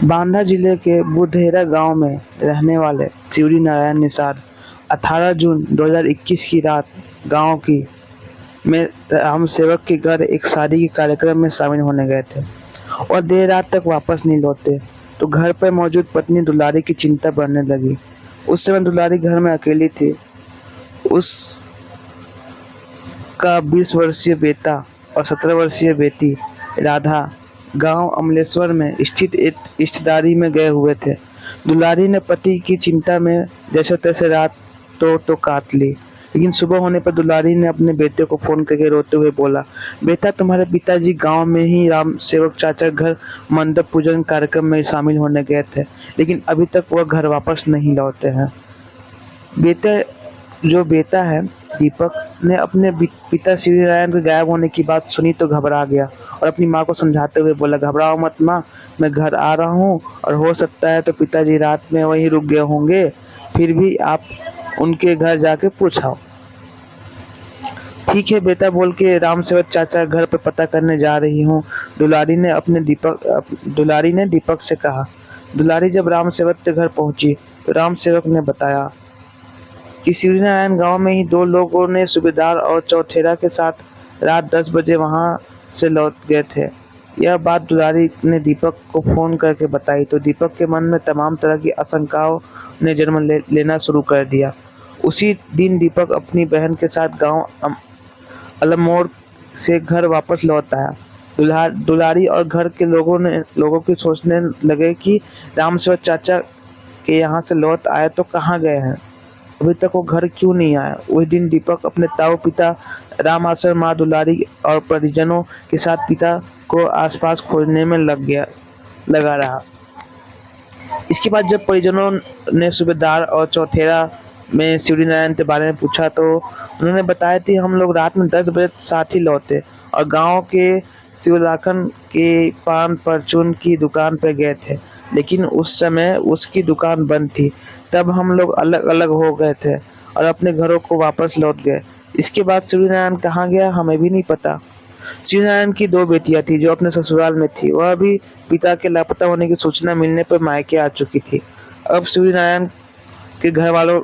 बांदा जिले के बुधेरा गांव में रहने वाले शिवरी नारायण निषाद 18 जून 2021 की रात गांव की में राम सेवक के घर एक शादी के कार्यक्रम में शामिल होने गए थे और देर रात तक वापस नहीं लौटे तो घर पर मौजूद पत्नी दुलारी की चिंता बढ़ने लगी। उस समय दुलारी घर में अकेली थी। उसका 20 वर्षीय बेटा और 17 वर्षीय बेटी राधा गांव अमलेश्वर में स्थित एक रिश्तेदारी में गए हुए थे। दुलारी ने पति की चिंता में जैसे तैसे रात तो काट ली, लेकिन सुबह होने पर दुलारी ने अपने बेटे को फोन करके रोते हुए बोला, बेटा तुम्हारे पिताजी गांव में ही राम सेवक चाचा घर मंडप पूजन कार्यक्रम में शामिल होने गए थे, लेकिन अभी तक वह घर वापस नहीं लौटे हैं। बेटा है दीपक ने अपने पिता श्री नारायण के गायब होने की बात सुनी तो घबरा गया और अपनी माँ को समझाते हुए बोला, घबराओ मत माँ, मैं घर आ रहा हूँ और हो सकता है तो पिताजी रात में वहीं रुक गए होंगे, फिर भी आप उनके घर जाके पूछाओ। ठीक है बेटा बोल के राम सेवक चाचा घर पे पता करने जा रही हूँ, दुलारी ने दीपक से कहा। दुलारी जब राम सेवक के घर पहुंची तो राम सेवक ने बताया कि शिवरी नारायण गांव में ही दो लोगों ने सूबेदार और चौथेरा के साथ रात 10 बजे वहां से लौट गए थे। यह बात दुलारी ने दीपक को फोन करके बताई तो दीपक के मन में तमाम तरह की आशंकाओं ने जन्म लेना शुरू कर दिया। उसी दिन दीपक अपनी बहन के साथ गांव अलमोड़ से घर वापस लौट आया। दुलारी और घर के लोगों की सोचने लगे कि राम सेवक चाचा के यहाँ से लौट आए तो कहाँ गए हैं, अभी तक वो घर क्यों नहीं आया। उस दिन दीपक अपने ताऊ पिता राम आसर माँ दुलारी और परिजनों के साथ पिता को आसपास खोजने में लगा रहा। इसके बाद जब परिजनों ने सूबेदार और चौथेरा में शिवरी नारायण के बारे में पूछा तो उन्होंने बताया कि हम लोग रात में 10 बजे साथ ही लौटे और गांव के शिवलाखन के पान परचून की दुकान पर गए थे, लेकिन उस समय उसकी दुकान बंद थी। तब हम लोग अलग अलग हो गए थे और अपने घरों को वापस लौट गए। इसके बाद शिवरी नारायण कहाँ गया हमें भी नहीं पता। शिवरी नारायण की 2 बेटियां थी जो अपने ससुराल में थी, वह भी पिता के लापता होने की सूचना मिलने पर मायके आ चुकी थी। अब शिवरी नारायण के घर वालों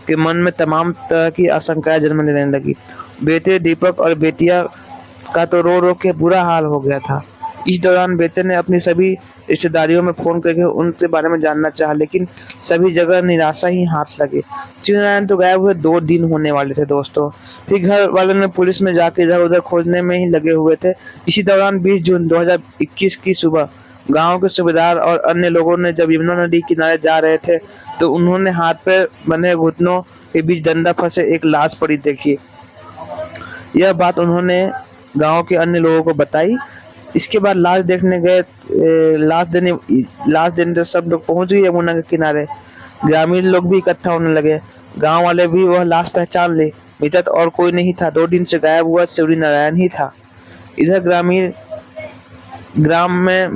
के मन में तमाम तरह की आशंकाएं जन्म लेने लगी। बेटे दीपक और बेटिया का तो रो रो के बुरा हाल हो गया था। इस दौरान बेटे ने अपनी सभी रिश्तेदारियों में फोन करके उनके बारे में जानना चाहा, लेकिन सभी जगह निराशा ही हाथ लगे। शिवरी नारायण तो गायब हुए 2 दिन होने वाले थे दोस्तों। फिर घर वालों ने पुलिस में जाके इधर उधर खोजने में ही लगे हुए थे। इसी दौरान 20 जून 2021 की सुबह गांव के सूबेदार और अन्य लोगों ने जब यमुना नदी किनारे जा रहे थे तो उन्होंने हाथ पे बंधे घुटनों के बीच डंडा फंसे एक लाश पड़ी देखी। यह बात उन्होंने गांव के अन्य लोगों को बताई। इसके बाद लाश देने तो सब लोग पहुंच गए यमुना के किनारे। ग्रामीण लोग भी इकट्ठा होने लगे। गांव वाले भी वह लाश पहचान ली। मृतक और कोई नहीं था, 2 दिन से गायब हुआ शिवरी नारायण ही था। इधर ग्राम में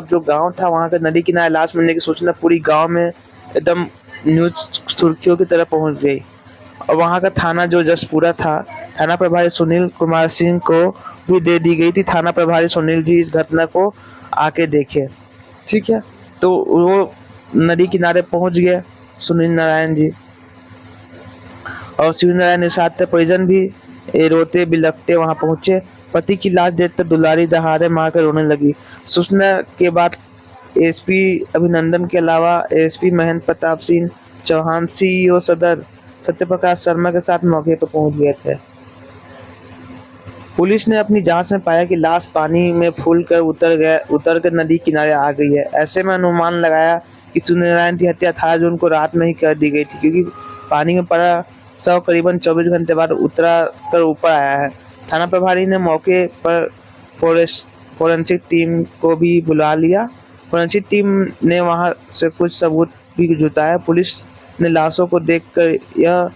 जो गांव था वहां के नदी किनारे लाश मिलने की सूचना पूरी गांव में एकदम न्यूज सुर्खियों की तरह पहुंच गई और वहां का थाना जो जसपुरा था, थाना प्रभारी सुनील कुमार सिंह को भी दे दी गई थी। थाना प्रभारी सुनील जी इस घटना को आके देखे। ठीक है, तो वो नदी किनारे पहुंच गए सुनील नारायण जी और शिवरी नारायण निषाद के परिजन भी रोते बिलखते वहां पहुंचे। पति की लाश देखकर दुलारी दहाड़े मारकर रोने लगी। सूचना के बाद एसपी अभिनंदन के अलावा एसपी महेंद्र प्रताप सिंह चौहान, सीईओ सदर सत्यप्रकाश शर्मा के साथ मौके पर पहुंच गए थे। पुलिस ने अपनी जांच में पाया कि लाश पानी में फूल कर उतर कर नदी किनारे आ गई है। ऐसे में अनुमान लगाया कि शिवरी नारायण की हत्या 18 जून को रात में ही कर दी गई थी, क्योंकि पानी में पड़ा शव करीबन 24 घंटे बाद उतरा कर ऊपर आया है। थाना प्रभारी ने मौके पर फोरेंसिक टीम को भी बुला लिया। फोरेंसिक टीम ने वहां से कुछ सबूत भी जुटाया। पुलिस ने लाशों को देखकर यह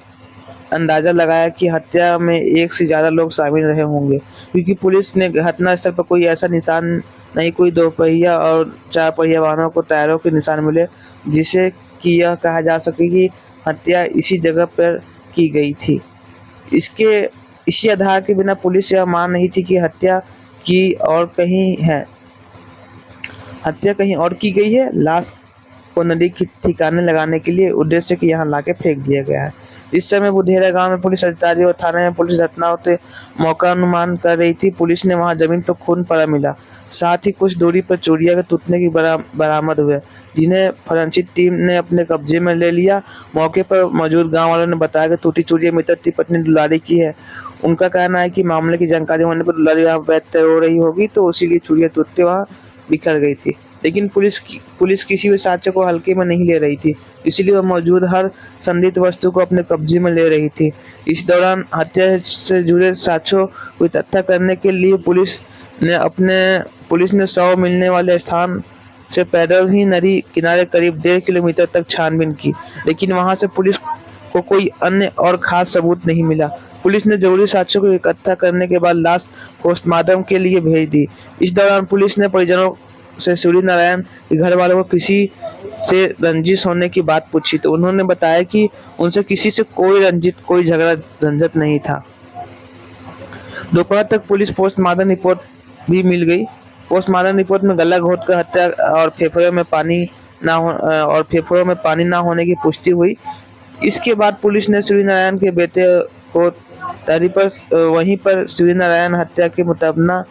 अंदाजा लगाया कि हत्या में 1 से ज़्यादा लोग शामिल रहे होंगे, क्योंकि पुलिस ने घटनास्थल पर कोई ऐसा निशान नहीं, कोई 2 पहिया और 4 पहिया वाहनों को टायरों के निशान मिले जिससे कि यह कहा जा सके कि हत्या इसी जगह पर की गई थी। इसी आधार के बिना पुलिस यह मान नहीं थी कि हत्या की और कहीं है। हत्या कहीं और की गई है। लाश को नदी की ठिकाने लगाने के लिए उद्देश्य के यहाँ लाके फेंक दिया गया है। इस समय बुधेरा गांव में पुलिस अधिकारी और थाने में पुलिस घटनाओं से मौका अनुमान कर रही थी। पुलिस ने वहां जमीन पर खून पड़ा मिला, साथ ही कुछ दूरी पर चूड़िया के टूटने की बरामद हुए, जिन्हें फोरेंसिक टीम ने अपने कब्जे में ले लिया। मौके पर मौजूद गांव वालों ने बताया कि टूटी चूड़िया मृतक की पत्नी दुलारी की है। उनका कहना है कि मामले की जानकारी होने पर दुलारी वहाँ व्यस्त हो रही होगी, तो इसीलिए चूड़िया टूटते वहाँ बिखर गई थी। लेकिन पुलिस किसी भी साक्ष्य को हल्के में नहीं ले रही थी, इसलिए वह मौजूद हर संदिग्ध वस्तु को अपने कब्जे में ले रही थी। इस दौरान हत्या से जुड़े साक्ष्यों को इकट्ठा करने के लिए पुलिस ने शव मिलने वाले स्थान से पैदल ही नदी किनारे करीब 1.5 किलोमीटर तक छानबीन की, लेकिन वहां से पुलिस को कोई अन्य और खास सबूत नहीं मिला। पुलिस ने जरूरी साक्ष्यों को इकट्ठा करने के बाद लाश पोस्टमार्टम के लिए भेज दी। इस दौरान पुलिस ने परिजनों से सूर्यनारायण के घर वालों को किसी से रंजिश होने की बात पूछी, तो उन्होंने बताया कि उनसे किसी से कोई झगड़ा झंझट नहीं था। दोपहर तक पुलिस पोस्टमार्टम रिपोर्ट भी मिल गई। पोस्टमार्टम रिपोर्ट में गला घोंटकर हत्या और फेफड़ों में पानी ना होने की पुष्टि हुई। इसके बाद पुलिस ने सूर्यनारायण के बेटे को वहीं पर सूर्यनारायण हत्या के मुकदमा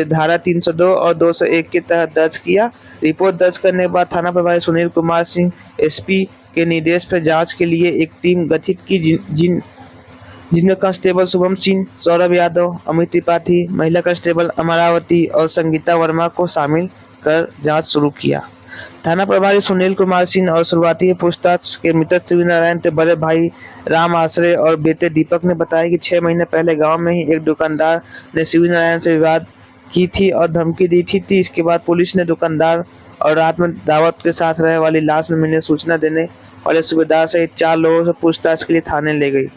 धारा 302 और 201 के तहत दर्ज किया। रिपोर्ट दर्ज करने के बाद थाना प्रभारी सुनील कुमार सिंह एसपी के निर्देश पर जांच के लिए एक टीम गठित की, जिनमें कांस्टेबल शुभम सिंह, सौरभ यादव, अमित त्रिपाठी, महिला कांस्टेबल अमरावती और संगीता वर्मा को शामिल कर जांच शुरू किया। थाना प्रभारी सुनील कुमार सिंह और शुरुआती पूछताछ के मृतक सूर्यनारायण के बड़े भाई राम आश्रय और बेटे दीपक ने बताया कि 6 महीने पहले गांव में ही एक दुकानदार ने सूर्यनारायण से विवाद की थी और धमकी दी थी। इसके बाद पुलिस ने दुकानदार और रात में दावत के साथ रहने वाली लाश में मिलने सूचना देने वाले सूबेदार सहित 4 लोगों से पूछताछ के लिए थाने ले गई,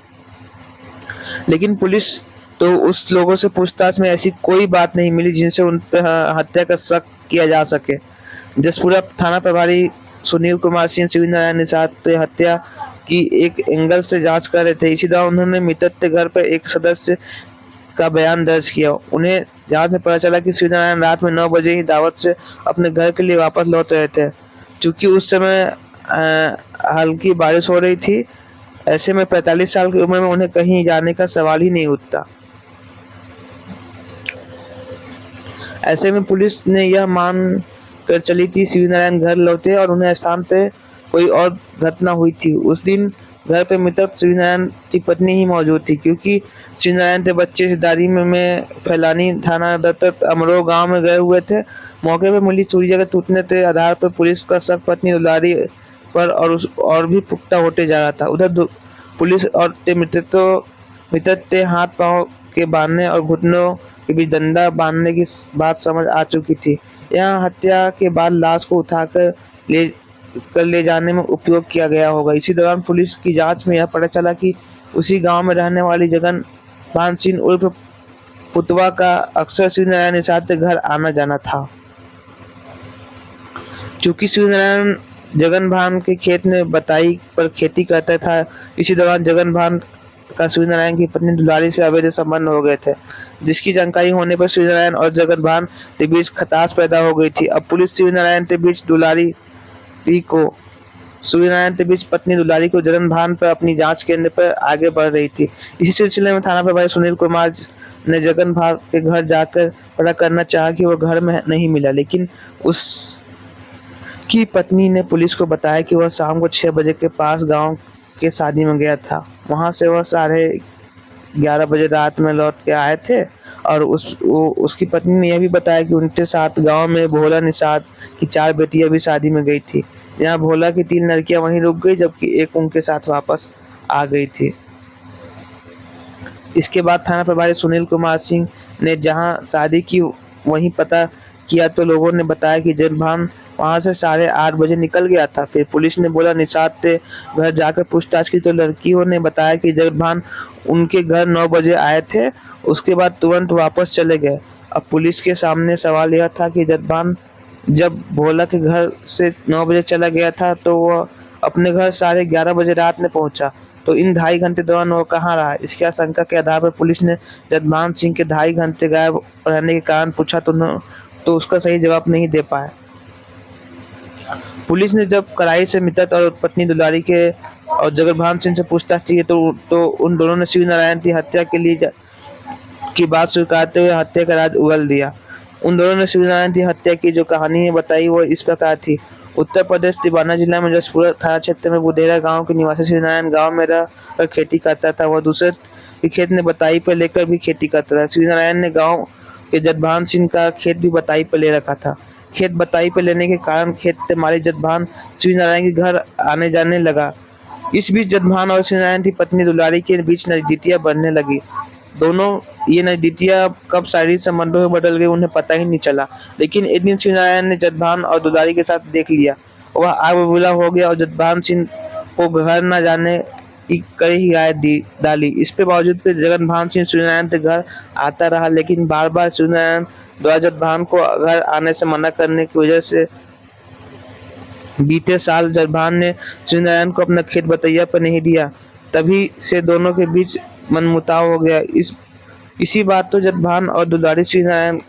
लेकिन पुलिस तो उस लोगों से पूछताछ में ऐसी कोई बात नहीं मिली जिनसे उन पर हत्या का शक किया जा सके। जसपुरा थाना प्रभारी सुनील कुमार सिंह सूर्यनारायण निषाद हत्या की एक एंगल से जांच कर रहे थे। इसी दौरान उन्होंने मृतक के घर पर एक सदस्य का बयान दर्ज किया। उन्हें जांच में पता चला कि सूर्यनारायण रात में 9 बजे ही दावत से अपने घर के लिए वापस लौट रहे थे। चूंकि उस समय हल्की बारिश हो रही थी, ऐसे में 45 साल की उम्र में उन्हें कहीं जाने का सवाल ही नहीं उठता। ऐसे में पुलिस ने यह मान कर चली थी सूर्यनारायण घर लौटे और उन्हें स्थान पे कोई और घटना हुई थी। उस दिन घर पे मृतक सूर्यनारायण की पत्नी ही मौजूद थी, क्योंकि सूर्यनारायण के बच्चे सिदारी में फैलानी थाना दत्तक अमरोह गांव में गए हुए थे। मौके पर मिली चूड़िया के टूटने के आधार पर पुलिस का शक पत्नी दुलारी पर और भी पुख्ता होते जा रहा था। उधर पुलिस और मृतक के हाथ पांव के बांधने और घुटनों के बीच डंडा बांधने की बात समझ आ चुकी थी। यहाँ हत्या के बाद लाश को उठाकर ले जाने में उपयोग किया गया होगा। इसी दौरान पुलिस की जांच में यह पता चला कि उसी गांव में रहने वाली जगन भान सिंह उर्फ पुतवा का अक्सर सूर्यनारायण निषाद के घर आना जाना था। चूंकि सूर्यनारायण जगन भान के खेत में बटाई पर खेती करता था, इसी दौरान जगन भान का सूर्यनारायण की पत्नी दुलारी से अवैध संबंध हो गए थे, जिसकी जानकारी होने पर सूर्यनारायण और जगन भान के बीच खटास पैदा हो गई थी। अब पुलिस सूर्यनारायण के बीच पत्नी दुलारी को जगन भान पर अपनी जांच करने पर आगे बढ़ रही थी। इसी सिलसिले में थाना प्रभारी सुनील कुमार ने जगन भान के घर जाकर पता करना चाहा कि वह घर में नहीं मिला, लेकिन उसकी पत्नी ने पुलिस को बताया कि वह शाम को 6 बजे के पास गांव के शादी में गया था। वहां से वह 11:30 बजे रात में लौट के आए थे और उसकी पत्नी ने यह भी बताया कि उनके साथ गांव में भोला निषाद की 4 बेटियां भी शादी में गई थी। यहाँ भोला की 3 लड़कियां वहीं रुक गई, जबकि एक उनके साथ वापस आ गई थी। इसके बाद थाना प्रभारी सुनील कुमार सिंह ने जहां शादी की वहीं पता किया, तो लोगों ने बताया कि जगन भान वहां से 8:30 बजे निकल गया था। फिर पुलिस ने बोला निषाद के घर जाकर पूछताछ की, तो लड़कियों ने बताया कि जगन भान उनके घर 9 बजे आए थे, उसके बाद तुरंत वापस चले गए। अब पुलिस के सामने सवाल यह था कि जगन भान जब भोला के घर से 9 बजे चला गया था, तो वह अपने घर 11:30 बजे रात में पहुंचा, तो इन 2.5 घंटे दौरान वो कहाँ रहा। इसकी आशंका के आधार पर पुलिस ने जगन सिंह के 2.5 घंटे गायब रहने के कारण पूछा, तो उसका सही जवाब नहीं दे पाया। पुलिस ने जब कड़ाई से मित्तल और पत्नी दुलारी के और जगरभान सिंह से पूछताछ की तो उन दोनों ने शिव नारायण की हत्या के लिए की बात स्वीकारते हुए हत्या का राज उगल दिया। उन दोनों ने शिव नारायण की हत्या की जो कहानी है बताई वो इस प्रकार थी। उत्तर प्रदेश तिबाना जिला में जसपुरा थाना क्षेत्र में बुधेरा गांव के निवासी शिव नारायण गाँव में रह कर खेती करता था। वह दूसरे के खेत में बटाई पर लेकर भी खेती करता था। शिव नारायण ने गाँव के जगभान सिंह का खेत भी बटाई पर ले रखा था। खेत बटाई पर लेने के कारण खेत से मालिक जगभान शिव नारायण के घर आने जाने लगा। इस बीच जगभान और शिव नारायण की पत्नी दुलारी के बीच नजदीकियां बढ़ने लगी। दोनों ये नजदीकियां कब शारीरिक संबंधों में बदल गई उन्हें पता ही नहीं चला। लेकिन एक दिन शिव नारायण ने जगभान और दुलारी के साथ देख लिया। वह आग बबूला हो गया और जगभान सिंह को घर न जाने की कई हिदायत डाली। इस पे बावजूद भी जगभान सिंह शिव नारायण के घर आता रहा, लेकिन बार बार शिव नारायण द्वारा जगभान को घर आने से मना करने की वजह से बीते साल जगभान ने शिव नारायण को अपना खेत बटैया पर नहीं दिया। तभी से दोनों के बीच मनमुटाव हो गया। इसी बात तो जगभान और दुलारी शिव नारायण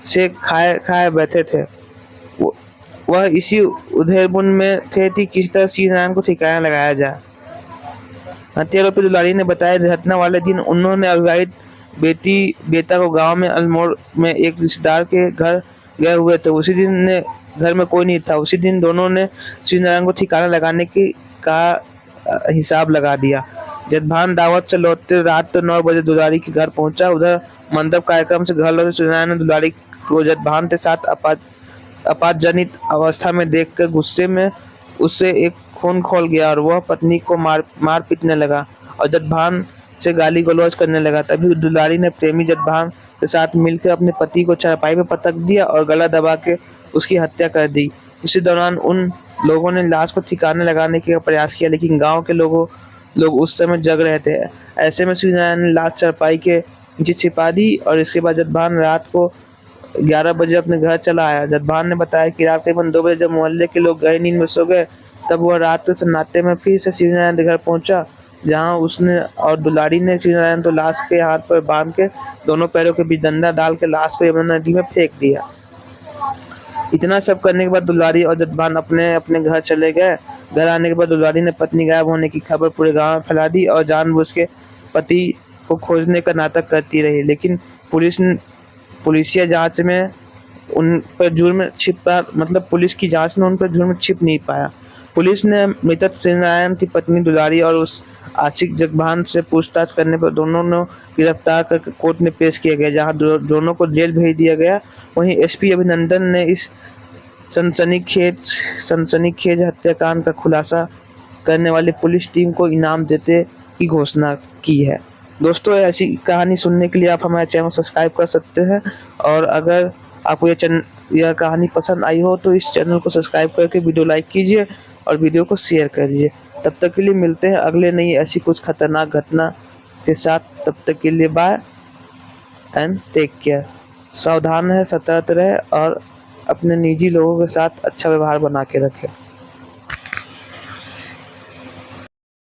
से खाए खाए बैठे थे। वह इसी उधेड़बुन में थे कि किस तरह शिव नारायण को ठिकाना लगाया जाए। हत्यारोपी दुलारी ने बताया घटना वाले दिन उन्होंने अविवाहित बेटा को गांव में अल्मोड़ में एक रिश्तेदार के घर गए हुए थे। उसी दिन ने घर में कोई नहीं था। उसी दिन दोनों ने शिव नारायण को ठिकाना लगाने का हिसाब लगा दिया। जगभान दावत से लौटते रात 9 बजे दुलारी के घर पहुंचा। उधर मंडप कार्यक्रम से घर लौटे शिव नारायण ने दुलारी को जगभान के साथ आपातजनित अवस्था में देखकर गुस्से में उससे एक खून खोल गया और वह पत्नी को मार पीटने लगा और जगभान से गाली गलौज करने लगा। तभी दुलारी ने प्रेमी जगभान के साथ मिलकर अपने पति को चारपाई पर पटक दिया और गला दबा के उसकी हत्या कर दी। उसी दौरान उन लोगों ने लाश को ठिकाने लगाने का प्रयास किया, लेकिन गांव के लोग उस समय जग रहे थे। ऐसे में शिव नारायण ने लाश चारपाई के नीचे छिपा दी और इसके बाद जगभान रात को 11 बजे अपने घर चला आया। जगभान ने बताया कि रात करीबन 2 बजे जब मोहल्ले के लोग गहरी नींद में सो गए तब वह रात के सन्नाटे में फिर से शिव नारायण के घर पहुंचा, जहां उसने और दुलारी ने शिव नारायण को लाश के हाथ पर बांध के दोनों पैरों के बीच डंडा डाल के लाश को यमुना नदी में फेंक दिया। इतना सब करने के बाद दुलारी और जगभान अपने अपने घर चले गए। घर आने के बाद दुलारी ने पत्नी गायब होने की खबर पूरे गांव में फैला दी और जानबूझ के पति को खोजने का नाटक करती रही, लेकिन पुलिसिया जांच में उन पर जुर्म पुलिस की जांच में उन पर जुर्म छिप नहीं पाया। पुलिस ने मृतक शिव नारायण की पत्नी दुलारी और उस आशिक जगभान से पूछताछ करने पर दोनों को गिरफ्तार करके कोर्ट में पेश किया गया, जहां दोनों को जेल भेज दिया गया। वहीं एसपी अभिनंदन ने इस सनसनीखेज हत्याकांड का खुलासा करने वाली पुलिस टीम को इनाम देने की घोषणा की है। दोस्तों, ऐसी कहानी सुनने के लिए आप हमारे चैनल को सब्सक्राइब कर सकते हैं और अगर आपको यह कहानी पसंद आई हो तो इस चैनल को सब्सक्राइब करके वीडियो लाइक कीजिए और वीडियो को शेयर करिए। तब तक के लिए मिलते हैं अगले नई ऐसी कुछ खतरनाक घटना के साथ। तब तक के लिए बाय एंड टेक केयर। सावधान रहे, सतर्क रहे और अपने निजी लोगों के साथ अच्छा व्यवहार बना के रखें।